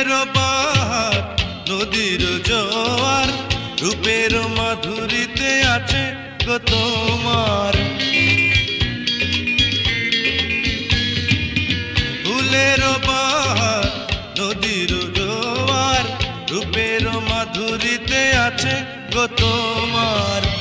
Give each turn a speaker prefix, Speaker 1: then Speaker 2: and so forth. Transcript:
Speaker 1: ফুলের বাহার নদীর জোয়ার রূপের মাধুরীতে আছে গো তোমার। ফুলের বাহার নদীর জোয়ার রূপের মাধুরীতে আছে গো তোমার।